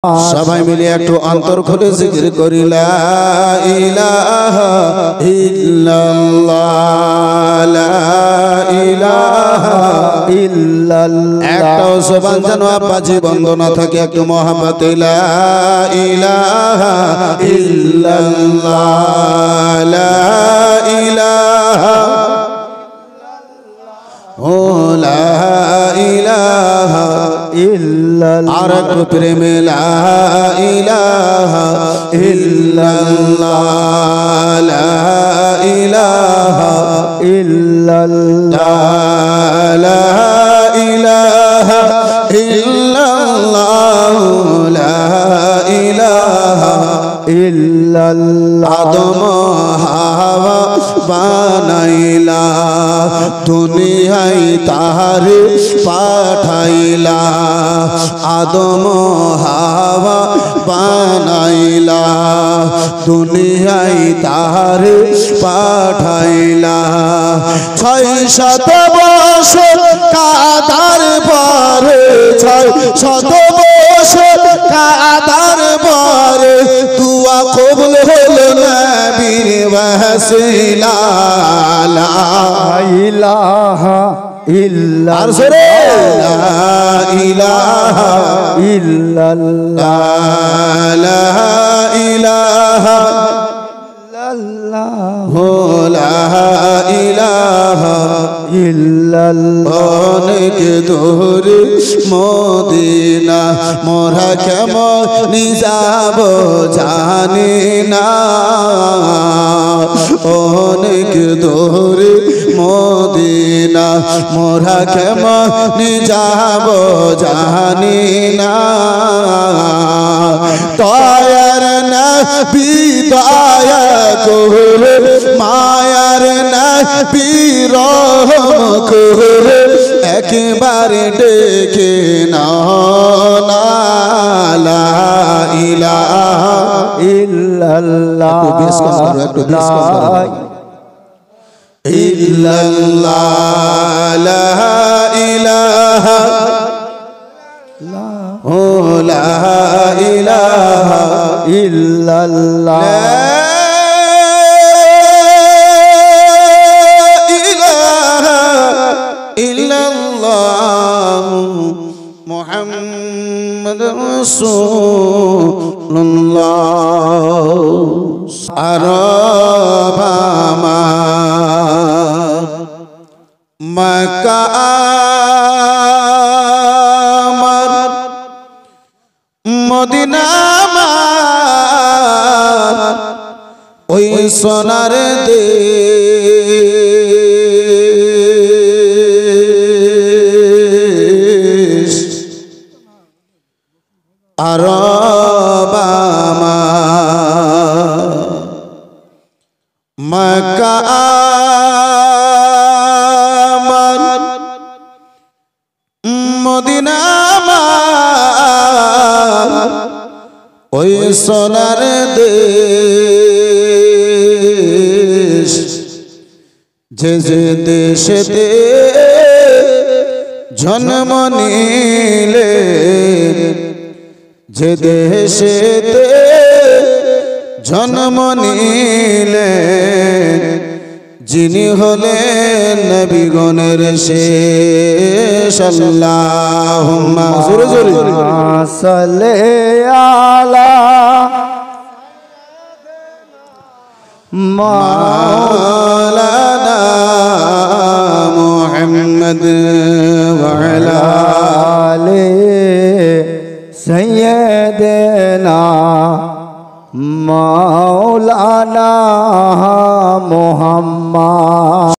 সবাই মিলে একটু অন্তর খুলে জিকির করি লা ইলাহা ইল্লাল্লাহ লা ইলাহা ইল্লাল্লাহ। একটাও জবান যেন আপাজি বন্ধ না থাকে, একটু মহব্বত লা ইলাহা ইল্লাল্লাহ লা ইলাহা ও লা ইলাহা ইল্লাল্লাহ। আর একটু প্রেমে লা ইলাহা ইল্লাল্লাহ লা ইলাহা ইল্লাল্লাহ লা ইলাহা ইল্লাল্লাহ লা ইলাহা ইল্লাল্লাহ। আদম হাওয়া বানাইলা দুনিয়ায় তাহারে পাঠাইলা, আদম হাওয়া বানাইলা দুনিয়ায় তাহারে পাঠাইলা। 600 বছর কাদার পরে 600 বছর কাদার পরে দুয়া কবুল হলো নবীর ওয়াসিলা লা ইলাহা ইল্লাল্লাহ লা ইলাহা ইল্লাল্লাহ লা ইলাহা ইল্লাল্লাহ লা ইলাহা ইল্লাল্লাহ। অনেক দূরে মদিনা মোরা কেমন যাব জানি না, অনেক দূরে মদিনা মোরা কেমন যাব জানি না। দয়ার নবী দয়া করে, মায়ার নবী রহম করে, একবার ডেকে না লা ইলাহা ইল্লাল্লাহ ইল্লাল্লাহ লা ইলাহা ও লা ইলাহা ইল্লাল্লাহ ইল্লাল্লাহ মুহাম্মাদুর রাসূলুল্লাহ। আরব আমার মক্কা আমার মদিনা আমার ওই সোনার দেশ। আরব আমার মক্কা আমার মদিনা আমার ওই সোনার দেশ। যে যে দেশেতে জন্ম নিলে, যে দেশেতে জন্ম নিলে, যিনি হলেন নবীগণের শেষ। আল্লাহুম্মা জোরে জোরে সাল্লি আলা মাওলানা মুহাম্মদ ওয়া আলা আলি সাইয়্যিদিনা মাওলানা মুহাম্মদ।